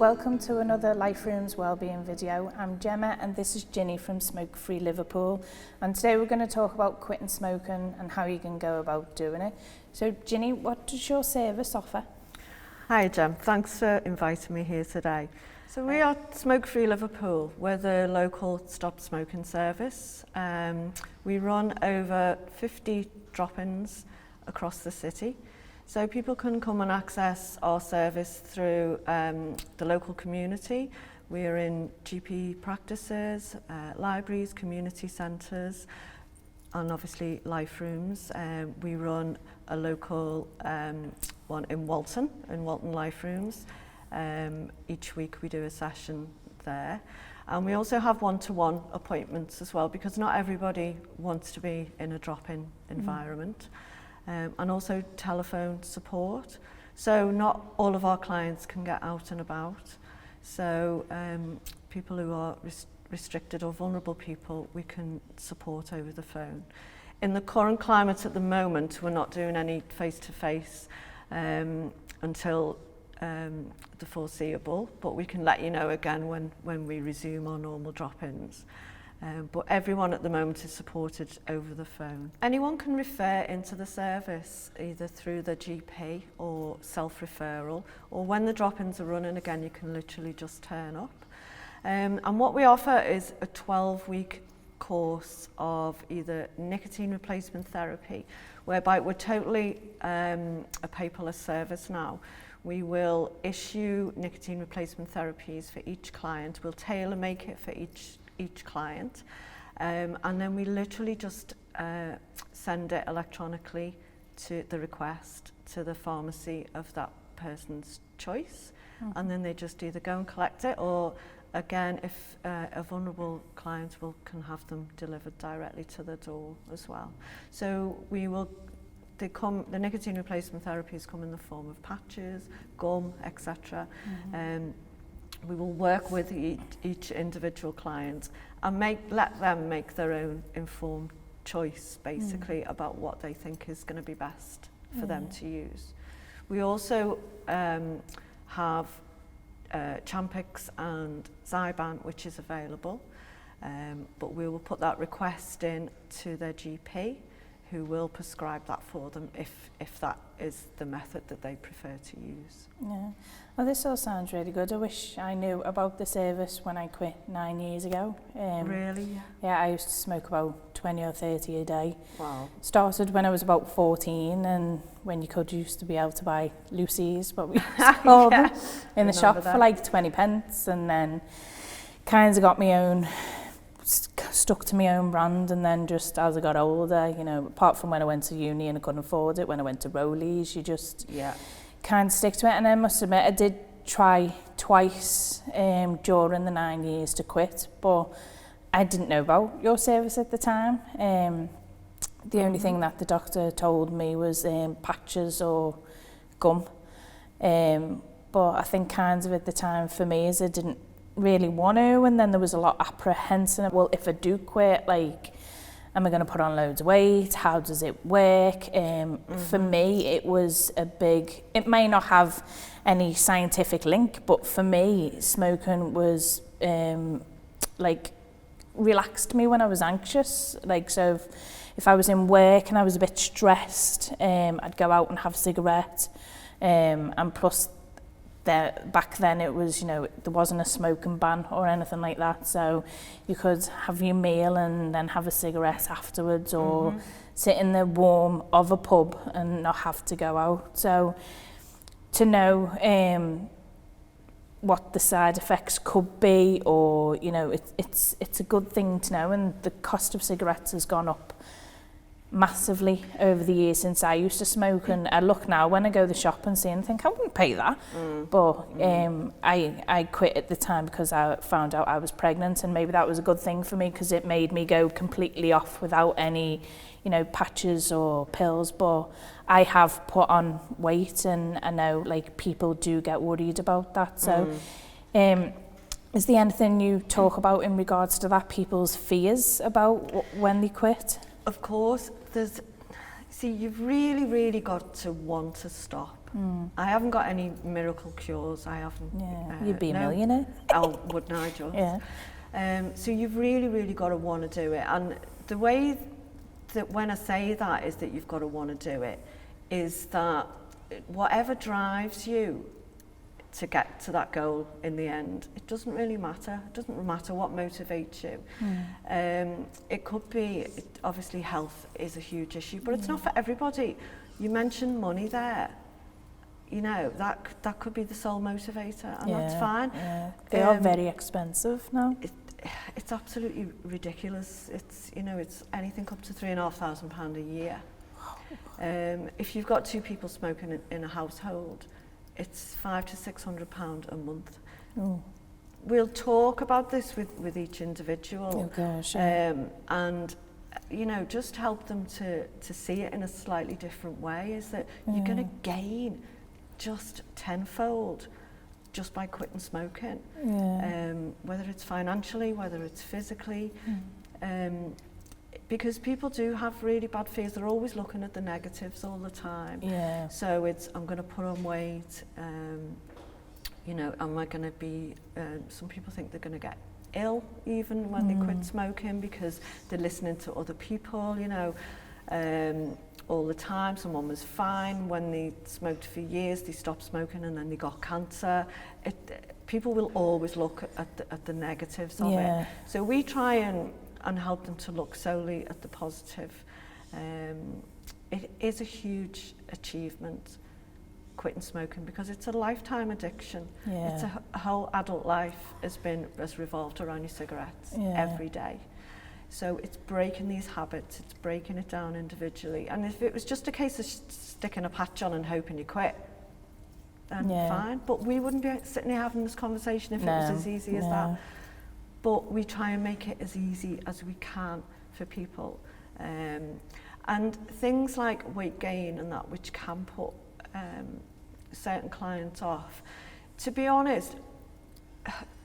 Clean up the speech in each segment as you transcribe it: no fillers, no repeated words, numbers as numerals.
Welcome to another Life Rooms Wellbeing video. I'm Gemma and this is Ginny from Smoke Free Liverpool, and today we're going to talk about quitting smoking and how you can go about doing it. So Ginny, what does your service offer? Hi Gem, thanks for inviting me here today. So we are Smoke Free Liverpool. We're the local stop smoking service. We run over 50 drop-ins across the city. So people can come and access our service through the local community. We are in GP practices, libraries, community centres, and obviously life rooms. We run a local one in Walton Life Rooms. Each week we do a session there. And we also have one-to-one appointments as well, because not everybody wants to be in a drop-in environment. And also telephone support. So not all of our clients can get out and about. So people who are restricted or vulnerable people, we can support over the phone. In the current climate at the moment, we're not doing any face-to-face until the foreseeable, but we can let you know again when we resume our normal drop-ins. But everyone at the moment is supported over the phone. Anyone can refer into the service either through the GP or self-referral, or when the drop-ins are running again, you can literally just turn up. And what we offer is a 12-week course of either nicotine replacement therapy, whereby we're totally a paperless service now. We will issue nicotine replacement therapies for each client. We'll tailor make it for each client, and then we literally just send it electronically to the request to the pharmacy of that person's choice, and then they just either go and collect it, or again, if a vulnerable client can have them delivered directly to the door as well. So the nicotine replacement therapies come in the form of patches, gum, etc. We will work with each individual client and let them make their own informed choice, basically, about what they think is going to be best for them to use. We also have Champix and Zyban, which is available, but we will put that request in to their GP, who will prescribe that for them if that is the method that they prefer to use. Yeah, well, this all sounds really good. I wish I knew about the service when I quit 9 years ago. Really? Yeah, I used to smoke about 20 or 30 a day. Wow. Started when I was about 14, and when you used to be able to buy Lucy's, what we used to call them, in the shop for like 20 pence, and then kind of got my own, stuck to my own brand, and then just as I got older, you know, apart from when I went to uni and I couldn't afford it, when I went to Rollies, you just kind of stick to it. And I must admit, I did try twice during the 9 years to quit, but I didn't know about your service at the time. The only thing that the doctor told me was patches or gum, but I think kind of at the time for me is I didn't really want to, and then there was a lot of apprehension. Well, if I do quit, like, am I going to put on loads of weight? How does it work? For me, it was it may not have any scientific link, but for me, smoking was like relaxed me when I was anxious. Like, so if I was in work and I was a bit stressed, I'd go out and have a cigarette, and plus back then it was, you know, there wasn't a smoking ban or anything like that, so you could have your meal and then have a cigarette afterwards, or sit in the warm of a pub and not have to go out. So to know what the side effects could be, or, you know, it's a good thing to know. And the cost of cigarettes has gone up massively over the years since I used to smoke, and I look now when I go to the shop and see and think I wouldn't pay that, but I quit at the time because I found out I was pregnant, and maybe that was a good thing for me because it made me go completely off without any, you know, patches or pills. But I have put on weight, and I know like people do get worried about that. So is there anything you talk about in regards to that, people's fears about when they quit? Of course, you've really got to want to stop. I haven't got any miracle cures. I haven't. Yeah, you'd be a millionaire. Oh, wouldn't I just? Yeah. So you've really, really got to want to do it. And the way that when I say that is that you've got to want to do it, is that whatever drives you to get to that goal in the end, it doesn't really matter. It doesn't matter what motivates you. It could be, obviously health is a huge issue, but it's not for everybody. You mentioned money there. You know, that could be the sole motivator, and that's fine. Yeah. They are very expensive now. It's absolutely ridiculous. It's, you know, it's anything up to £3,500 a year. If you've got 2 people smoking in a household, it's £500 to £600 a month. We'll talk about this with each individual. Oh gosh, yeah. And you know, just help them to see it in a slightly different way, is that you're going to gain just tenfold just by quitting smoking. Whether it's financially, whether it's physically. Because people do have really bad fears. They're always looking at the negatives all the time. So it's, I'm going to put on weight, you know, am I going to be, some people think they're going to get ill even when they quit smoking because they're listening to other people, you know, all the time. Someone was fine when they smoked for years, they stopped smoking and then they got cancer. People will always look at the negatives of it. So we try and help them to look solely at the positive. It is a huge achievement, quitting smoking, because it's a lifetime addiction. It's a whole adult life has revolved around your cigarettes every day. So it's breaking these habits, it's breaking it down individually. And if it was just a case of sticking a patch on and hoping you quit, then fine. But we wouldn't be sitting here having this conversation if it was as easy as that. But we try and make it as easy as we can for people. And things like weight gain and that, which can put certain clients off. To be honest,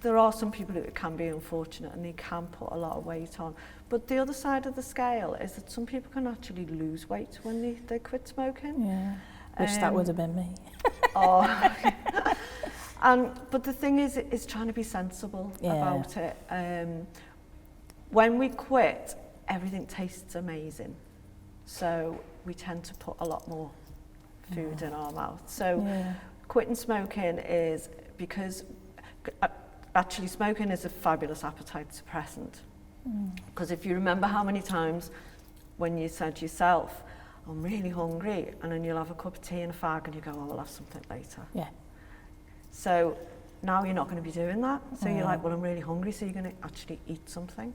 there are some people who can be unfortunate and they can put a lot of weight on. But the other side of the scale is that some people can actually lose weight when they quit smoking. Wish that would have been me. But the thing is trying to be sensible about it. When we quit, everything tastes amazing. So we tend to put a lot more food in our mouth. So quitting smoking is because actually smoking is a fabulous appetite suppressant. Because if you remember how many times when you said to yourself, I'm really hungry, and then you'll have a cup of tea and a fag and you go, oh, I'll have something later. So now you're not going to be doing that. So you're like, well, I'm really hungry, so you're going to actually eat something.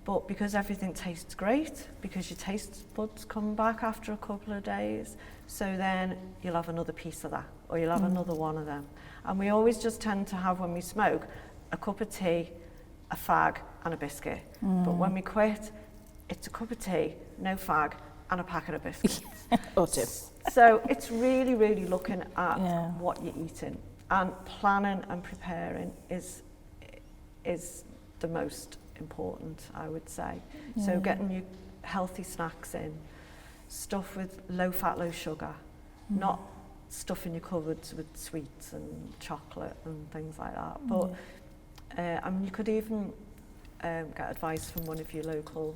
But because everything tastes great, because your taste buds come back after a couple of days, so then you'll have another piece of that, or you'll have another one of them. And we always just tend to have, when we smoke, a cup of tea, a fag and a biscuit. But when we quit, it's a cup of tea, no fag, and a packet of biscuits. Or 2. So it's really, really looking at what you're eating. And planning and preparing is the most important, I would say. So getting your healthy snacks in, stuff with low fat, low sugar, not stuffing your cupboards with sweets and chocolate and things like that. But I mean, you could even get advice from one of your local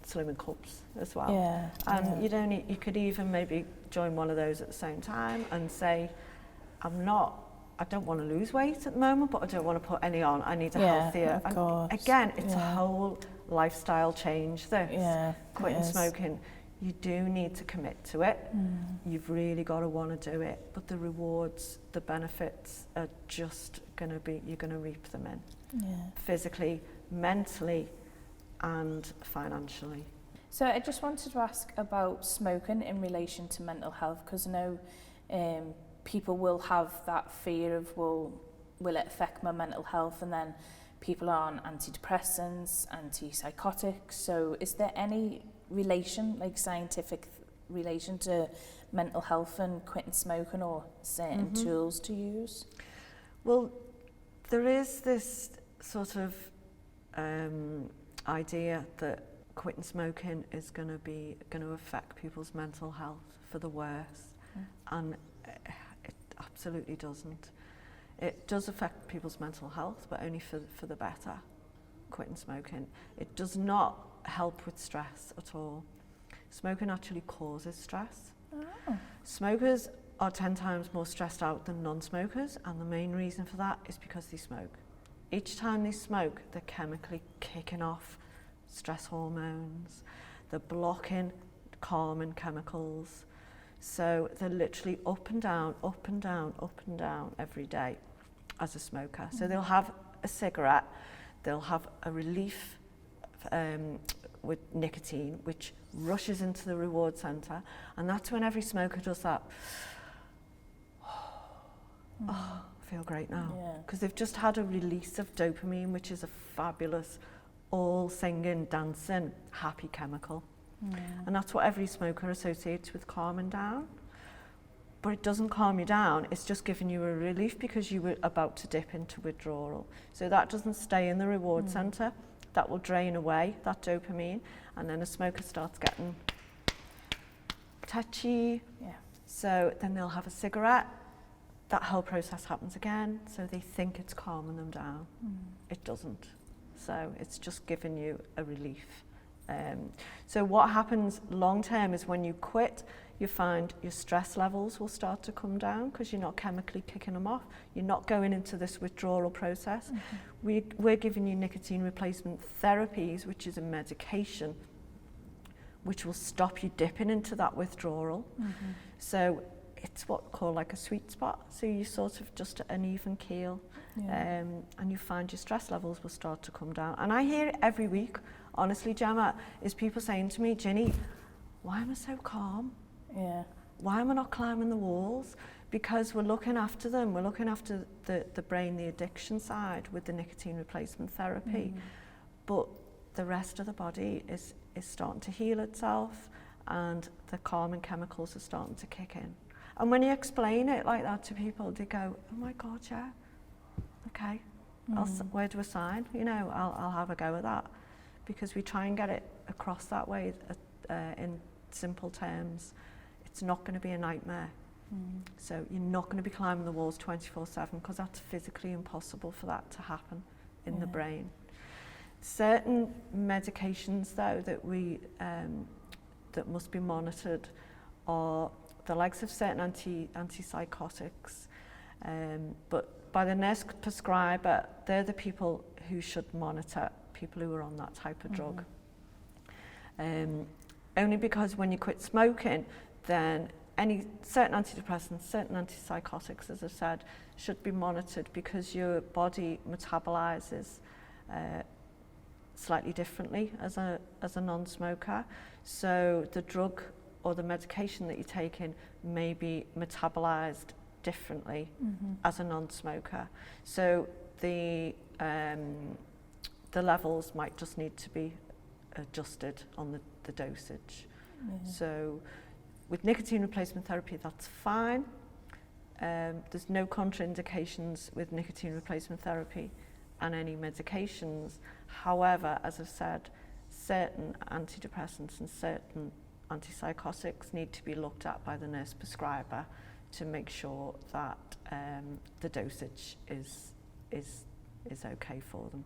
slimming clubs as well. And you could even maybe join one of those at the same time and say, I don't want to lose weight at the moment, but I don't want to put any on. I need a healthier. And again, it's a whole lifestyle change, this. Quitting smoking. You do need to commit to it. You've really got to want to do it. But the rewards, the benefits are just going to be, you're going to reap them in. Physically, mentally, and financially. So I just wanted to ask about smoking in relation to mental health, because I know people will have that fear of, will it affect my mental health? And then people are on antidepressants, antipsychotics. So is there any relation, like scientific relation to mental health and quitting smoking, or certain tools to use? Well, there is this sort of idea that quitting smoking is going to affect people's mental health for the worse. And It absolutely doesn't. It does affect people's mental health, but only for the better, quitting smoking. It does not help with stress at all. Smoking actually causes stress. Oh. Smokers are 10 times more stressed out than non-smokers, and the main reason for that is because they smoke. Each time they smoke, they're chemically kicking off stress hormones, they're blocking calming chemicals. So they're literally up and down, up and down, up and down every day as a smoker. So they'll have a cigarette, they'll have a relief with nicotine, which rushes into the reward centre, and that's when every smoker does that. Oh, I feel great now. Because they've just had a release of dopamine, which is a fabulous, all singing, dancing, happy chemical. And that's what every smoker associates with calming down. But it doesn't calm you down, it's just giving you a relief because you were about to dip into withdrawal. So that doesn't stay in the reward centre, that will drain away that dopamine, and then a smoker starts getting touchy. So then they'll have a cigarette, that whole process happens again, so they think it's calming them down. It doesn't. So it's just giving you a relief. So what happens long term is when you quit, you find your stress levels will start to come down because you're not chemically kicking them off. You're not going into this withdrawal process. We're giving you nicotine replacement therapies, which is a medication which will stop you dipping into that withdrawal. So it's what we call like a sweet spot. So you sort of just an even keel, and you find your stress levels will start to come down. And I hear it every week, honestly, Gemma, is people saying to me, Ginny, why am I so calm? Why am I not climbing the walls? Because we're looking after them. We're looking after the brain, the addiction side with the nicotine replacement therapy. But the rest of the body is starting to heal itself, and the calming chemicals are starting to kick in. And when you explain it like that to people, they go, oh my God, yeah, okay, where do I sign? You know, I'll have a go at that. Because we try and get it across that way in simple terms. It's not going to be a nightmare. So you're not going to be climbing the walls 24/7 because that's physically impossible for that to happen in the brain. Certain medications, though, that we that must be monitored are the likes of certain antipsychotics, but by the nurse prescriber, they're the people who should monitor people who are on that type of drug. Only because when you quit smoking, then any certain antidepressants, certain antipsychotics, as I said, should be monitored because your body metabolizes slightly differently as a non-smoker. So the drug or the medication that you're taking may be metabolized differently as a non-smoker. So the levels might just need to be adjusted on the dosage. So with nicotine replacement therapy, that's fine. There's no contraindications with nicotine replacement therapy and any medications. However, as I've said, certain antidepressants and certain antipsychotics need to be looked at by the nurse prescriber to make sure that the dosage is okay for them.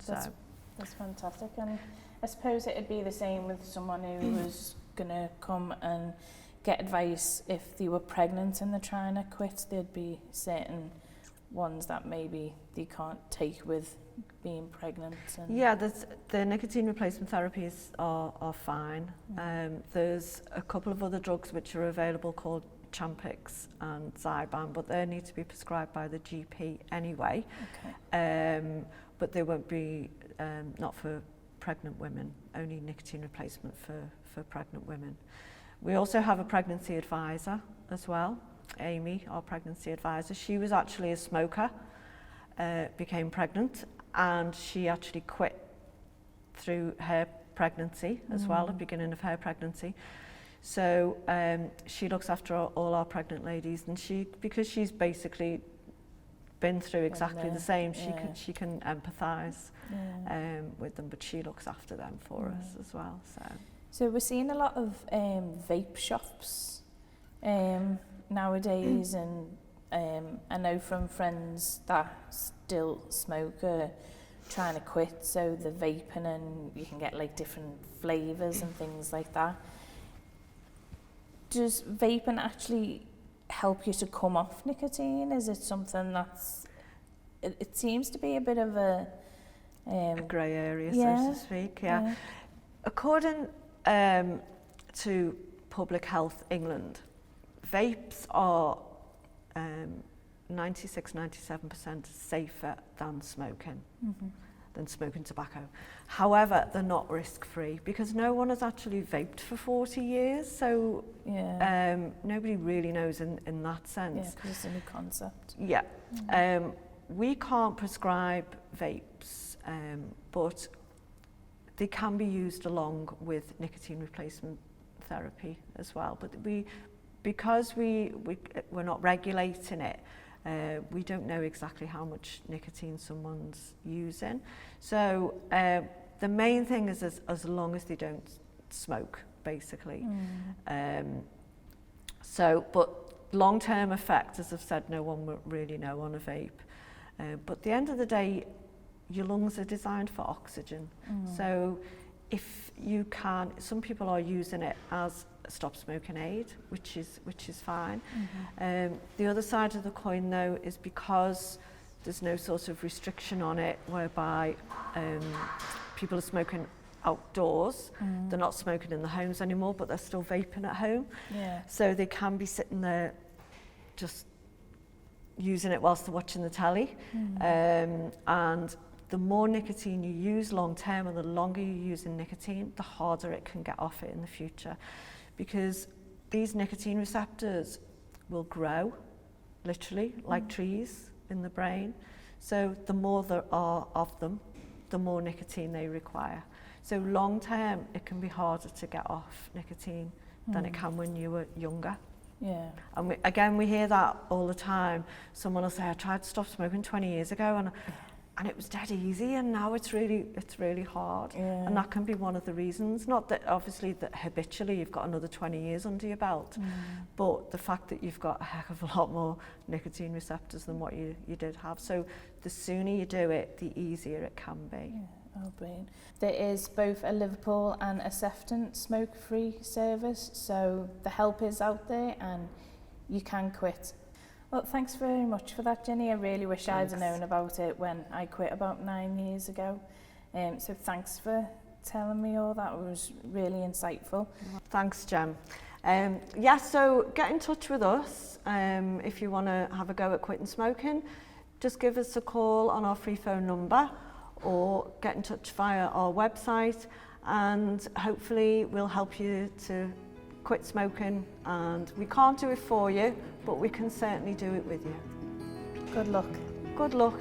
That's fantastic. And I suppose it'd be the same with someone who was going to come and get advice if they were pregnant and they're trying to quit. There'd be certain ones that maybe they can't take with being pregnant. And the nicotine replacement therapies are fine. There's a couple of other drugs which are available called Champix and Zyban, but they need to be prescribed by the GP anyway. But they won't be not for pregnant women, only nicotine replacement for pregnant women. We also have a pregnancy advisor as well, Amy, our pregnancy advisor. She was actually a smoker, became pregnant, and she actually quit through her pregnancy as well, at the beginning of her pregnancy. So she looks after all our pregnant ladies, and because she's basically been through exactly the same, she can empathise with them, but she looks after them for us as well. So we're seeing a lot of vape shops nowadays, and I know from friends that still smoke are trying to quit, so the vaping, and you can get like different flavours and things like that. Does vaping actually help you to come off nicotine? Is it something that's, it seems to be a bit of a grey area, yeah, so to speak, yeah. According to Public Health England, vapes are 96-97% safer than smoking, than smoking tobacco. However, they're not risk-free because no one has actually vaped for 40 years, so nobody really knows in that sense. Yeah, because it's a new concept. Yeah. We can't prescribe vapes, but they can be used along with nicotine replacement therapy as well. But because we're not regulating it, we don't know exactly how much nicotine someone's using. So the main thing is as long as they don't smoke, basically. But long-term effects, as I've said, no one will really know on a vape. But at the end of the day, your lungs are designed for oxygen. So if you can, some people are using it as a stop smoking aid, which is fine. The other side of the coin though is because there's no sort of restriction on it whereby people are smoking outdoors, they're not smoking in the homes anymore, but they're still vaping at home. So they can be sitting there just using it whilst they're watching the telly. And the more nicotine you use long term and the longer you use nicotine, the harder it can get off it in the future. Because these nicotine receptors will grow, literally, like trees in the brain. So the more there are of them, the more nicotine they require. So long term, it can be harder to get off nicotine than it can when you were younger. Yeah. And we hear that all the time. Someone will say, I tried to stop smoking 20 years ago and it was dead easy, and now it's really hard. And that can be one of the reasons. Not that obviously that habitually you've got another 20 years under your belt, but the fact that you've got a heck of a lot more nicotine receptors than what you did have. So the sooner you do it, the easier it can be. Oh, brilliant. There is both a Liverpool and a Sefton smoke-free service, so the help is out there and you can quit. Well, thanks very much for that, Jenny. I really wish I'd have known about it when I quit about 9 years ago. So thanks for telling me all that. It was really insightful. Thanks, Jem. So get in touch with us if you want to have a go at quitting smoking. Just give us a call on our free phone number or get in touch via our website, and hopefully we'll help you to quit smoking. And we can't do it for you, but we can certainly do it with you. Good luck. Good luck.